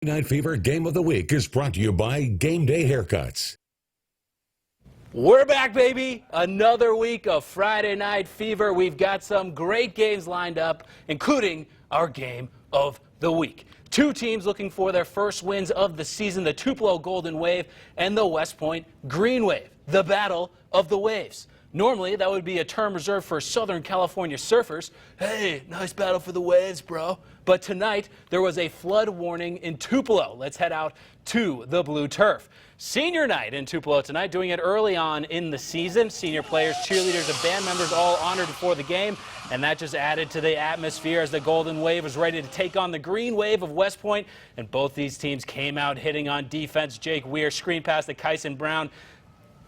Night Fever Game of the Week is brought to you by Game Day Haircuts. We're back, baby. Another week of Friday Night Fever. We've got some great games lined up, including our Game of the Week. Two teams looking for their first wins of the season, the Tupelo Golden Wave and the West Point Green Wave, the Battle of the Waves. Normally, that would be a term reserved for Southern California surfers. Hey, nice battle for the waves, bro. But tonight, there was a flood warning in Tupelo. Let's head out to the blue turf. Senior night in Tupelo tonight, doing it early on in the season. Senior players, cheerleaders, and band members all honored before the game. And that just added to the atmosphere as the Golden Wave was ready to take on the Green Wave of West Point. And both these teams came out hitting on defense. Jake Weir screen pass to Kyson Brown.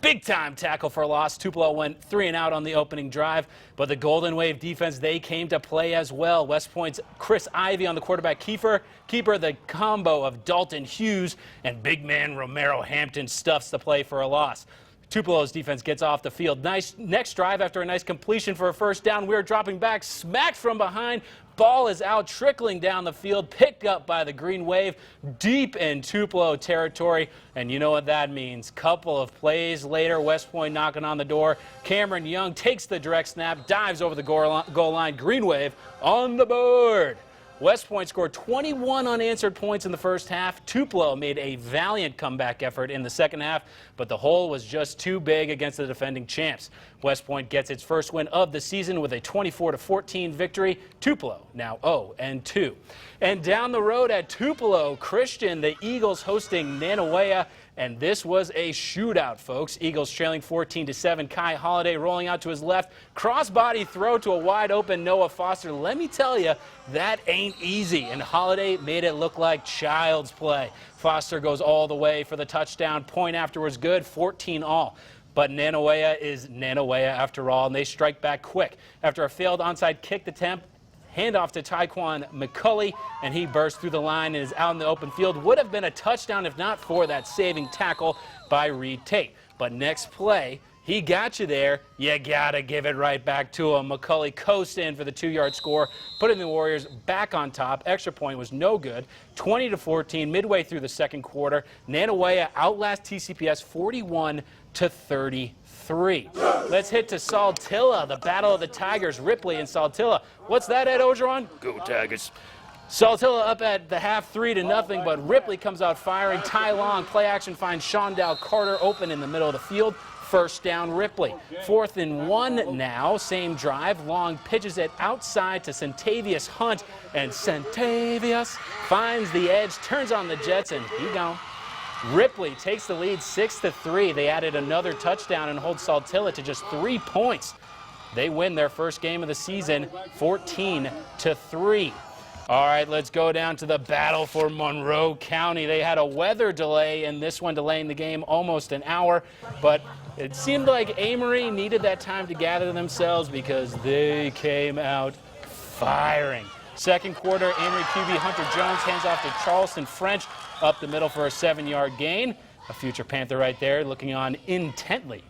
Big time tackle for a loss. Tupelo went 3 and out on the opening drive, but the Golden Wave defense, they came to play as well. West Point's Chris Ivy on the quarterback keeper, the combo of Dalton Hughes and big man Romero Hampton stuffs the play for a loss. Tupelo's defense gets off the field. Nice next drive after a nice completion for a first down. We're dropping back, smacked from behind. Ball is out, trickling down the field, picked up by the Green Wave, deep in Tupelo territory. And you know what that means. Couple of plays later, West Point knocking on the door. Cameron Young takes the direct snap, dives over the goal line. Green Wave on the board. West Point scored 21 unanswered points in the first half. Tupelo made a valiant comeback effort in the second half, but the hole was just too big against the defending champs. West Point gets its first win of the season with a 24-14 victory. Tupelo now 0-2. And down the road at Tupelo Christian, the Eagles hosting Nanawea. And this was a shootout, folks. Eagles trailing 14-7. Kai Holiday rolling out to his left. Crossbody throw to a wide open Noah Foster. Let me tell you, that ain't easy. And Holiday made it look like child's play. Foster goes all the way for the touchdown. Point afterwards good, 14-all. But Nanawea is Nanawea after all, and they strike back quick. After a failed onside kick attempt, handoff to Tyquan McCulley, and he bursts through the line and is out in the open field. Would have been a touchdown if not for that saving tackle by Reed Tate. But next play, he got you there. You got to give it right back to him. McCulley coasts in for the 2-yard score, putting the Warriors back on top. Extra point was no good. 20-14 midway through the second quarter. Nanawea outlasts TCPS 41-33. Let's hit to Saltillo, the battle of the Tigers. Ripley and Saltillo. What's that, Ed Ogeron? Go Tigers. Saltillo up at the half 3-0, but Ripley comes out firing. Ty Long, play action, finds Shondell Carter open in the middle of the field. First down, Ripley. 4th and 1 now. Same drive. Long pitches it outside to Centavious Hunt, and Centavious finds the edge, turns on the Jets, and he gone. Ripley takes the lead 6-3. They added another touchdown and hold Saltillo to just 3 points. They win their first game of the season 14-3. All right, let's go down to the battle for Monroe County. They had a weather delay in this one, delaying the game almost an hour, but it seemed like Amory needed that time to gather themselves because they came out firing. Second quarter, Amory QB Hunter Jones hands off to Charleston French up the middle for a 7-yard gain. A future Panther right there, looking on intently.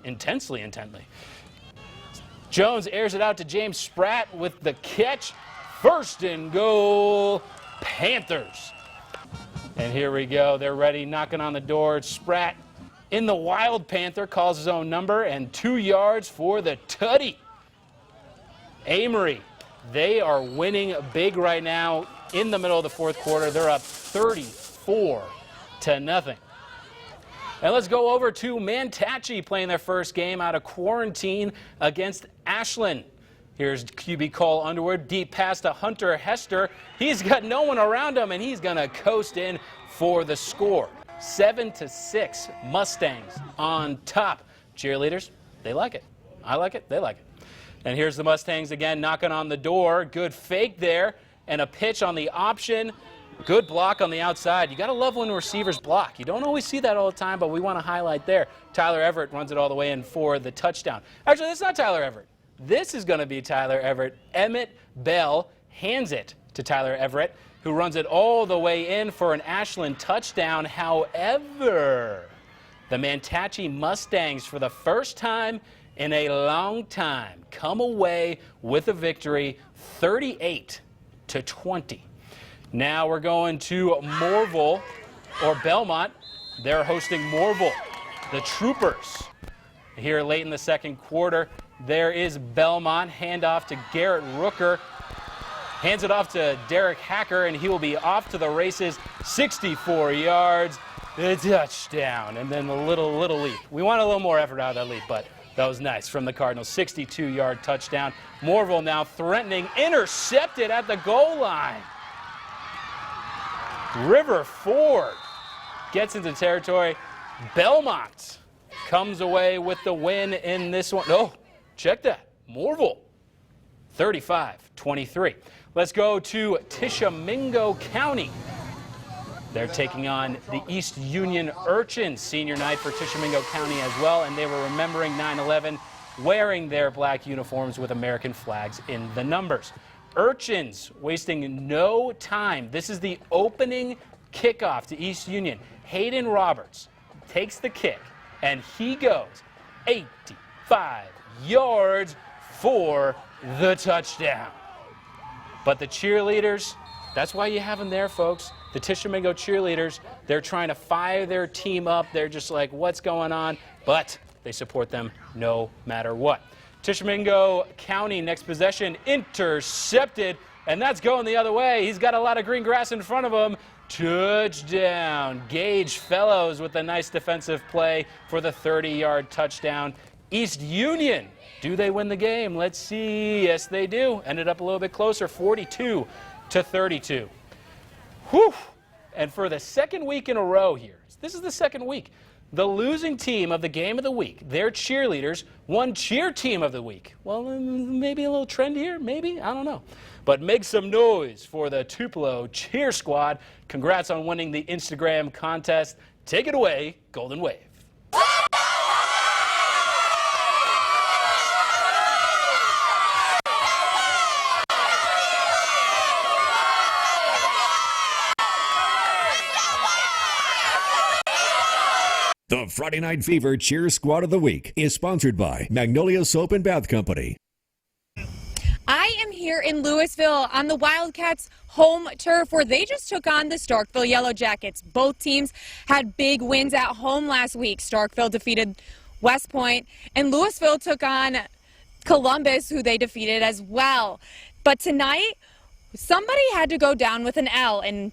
Jones airs it out to James Spratt with the catch. First and goal, Panthers. And here we go. They're ready, knocking on the door. Spratt in the Wild Panther calls his own number, and 2 yards for the tutty. Amory, they are winning big right now in the middle of the fourth quarter. They're up 34-0. And let's go over to Mantachie playing their first game out of quarantine against Ashland. Here's QB Cole Underwood, deep pass to Hunter Hester. He's got no one around him, and he's going to coast in for the score. 7-6, Mustangs on top. Cheerleaders, they like it. I like it. They like it. And here's the Mustangs again knocking on the door. Good fake there, and a pitch on the option. Good block on the outside. You got to love when receivers block. You don't always see that all the time, but we want to highlight there. Tyler Everett runs it all the way in for the touchdown. Actually, that's not Tyler Everett. This is going to be Tyler Everett. Emmett Bell hands it to Tyler Everett, who runs it all the way in for an Ashland touchdown. However, the Mantachie Mustangs, for the first time in a long time, come away with a victory 38-20. Now we're going to Morville or Belmont. They're hosting Morville. The Troopers. Here late in the second quarter, there is Belmont. Handoff to Garrett Rooker. Hands it off to Derek Hacker, and he will be off to the races. 64 yards, a touchdown, and then a little leap. We want a little more effort out of that leap, but that was nice from the Cardinals. 62-yard touchdown. Morville now threatening, intercepted at the goal line. River Ford gets into territory. Belmont comes away with the win in this one. Oh, check that. Morville, 35-23. Let's go to Tishomingo County. They're taking on the East Union Urchins. Senior night for Tishomingo County as well, and they were remembering 9/11, wearing their black uniforms with American flags in the numbers. Urchins wasting no time. This is the opening kickoff to East Union. Hayden Roberts takes the kick, and he goes 85 yards for the touchdown. But the cheerleaders, that's why you have them there, folks. The Tishomingo cheerleaders, they're trying to fire their team up. They're just like, what's going on? But they support them no matter what. Tishomingo County, next possession, intercepted, and that's going the other way. He's got a lot of green grass in front of him. Touchdown. Gage Fellows with a nice defensive play for the 30-yard touchdown. East Union, do they win the game? Let's see. Yes, they do. Ended up a little bit closer, 42-32. Whew. And for the second week in a row here, this is the second week, the losing team of the game of the week, their cheerleaders, won cheer team of the week. Well, maybe a little trend here, maybe, I don't know. But make some noise for the Tupelo cheer squad. Congrats on winning the Instagram contest. Take it away, Golden Wave. The Friday Night Fever Cheer Squad of the Week is sponsored by Magnolia Soap and Bath Company. I am here in Louisville on the Wildcats' home turf where they just took on the Starkville Yellow Jackets. Both teams had big wins at home last week. Starkville defeated West Point, and Louisville took on Columbus, who they defeated as well. But tonight, somebody had to go down with an L, and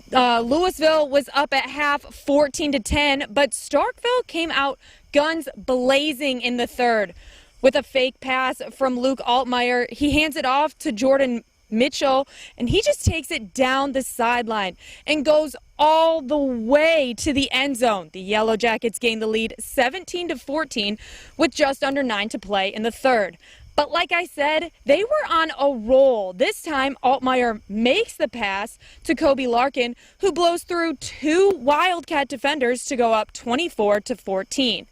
Louisville was up at half 14-10, but Starkville came out guns blazing in the third with a fake pass from Luke Altmaier. He hands it off to Jordan Mitchell, and he just takes it down the sideline and goes all the way to the end zone. The Yellow Jackets gain the lead 17-14 with just under 9 to play in the third. But like I said, they were on a roll. This time, Altmaier makes the pass to Kobe Larkin, who blows through 2 Wildcat defenders to go up 24-14.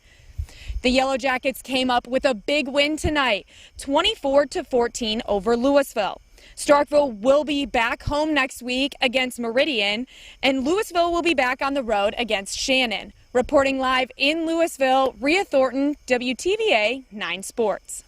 The Yellow Jackets came up with a big win tonight, 24-14 over Louisville. Starkville will be back home next week against Meridian, and Louisville will be back on the road against Shannon. Reporting live in Louisville, Rhea Thornton, WTVA 9 Sports.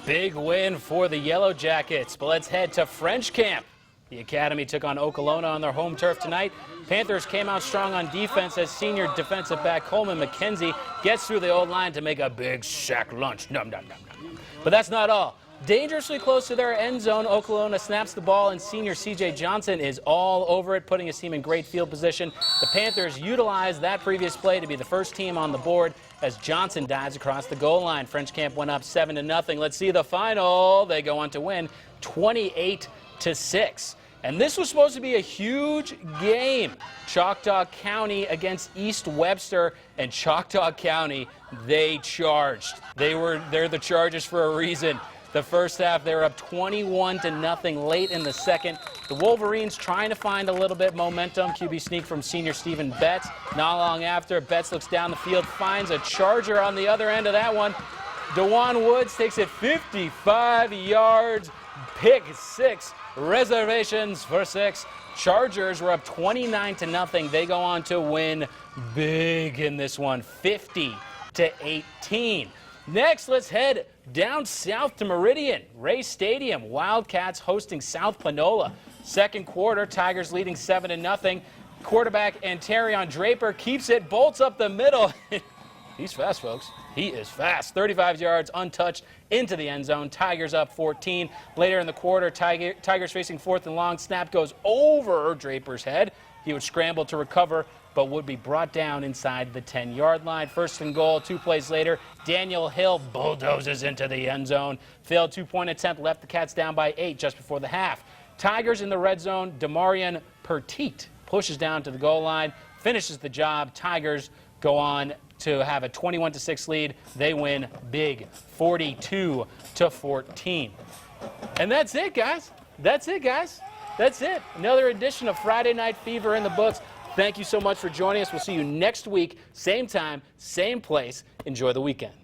Big win for the Yellow Jackets, but let's head to French Camp. The Academy took on Okolona on their home turf tonight. Panthers came out strong on defense as senior defensive back Coleman McKenzie gets through the old line to make a big sack lunch. Nom, nom, nom, nom. But that's not all. Dangerously close to their end zone, Okolona snaps the ball, and senior CJ Johnson is all over it, putting his team in great field position. The Panthers utilized that previous play to be the first team on the board as Johnson dives across the goal line. French Camp went up 7-0. Let's see the final. They go on to win 28-6. And this was supposed to be a huge game. Choctaw County against East Webster, and Choctaw County, they charged. They're the Chargers for a reason. The first half, they were up 21-0 late in the second. The Wolverines trying to find a little bit momentum. QB sneak from senior Stephen Betts. Not long after, Betts looks down the field, finds a Charger on the other end of that one. DeJuan Woods takes it 55 yards. Pick 6. Reservations for 6. Chargers were up 29-0. They go on to win big in this one, 50-18. Next, let's head down south to Meridian. Ray Stadium, Wildcats hosting South Panola. Second quarter, Tigers leading 7-0. Quarterback Antarion Draper keeps it, bolts up the middle. He's fast, folks. He is fast. 35 yards untouched into the end zone. Tigers up 14. Later in the quarter, Tigers facing 4th and long. Snap goes over Draper's head. He would scramble to recover, but would be brought down inside the 10-yard line. 1st and goal, 2 plays later. Daniel Hill bulldozes into the end zone. Failed 2-point attempt, left the Cats down by 8 just before the half. Tigers in the red zone. Demarion Petit pushes down to the goal line, finishes the job. Tigers go on to have a 21-6 lead. They win big, 42-14. And that's it, guys. That's it, guys. That's it. Another edition of Friday Night Fever in the books. Thank you so much for joining us. We'll see you next week, same time, same place. Enjoy the weekend.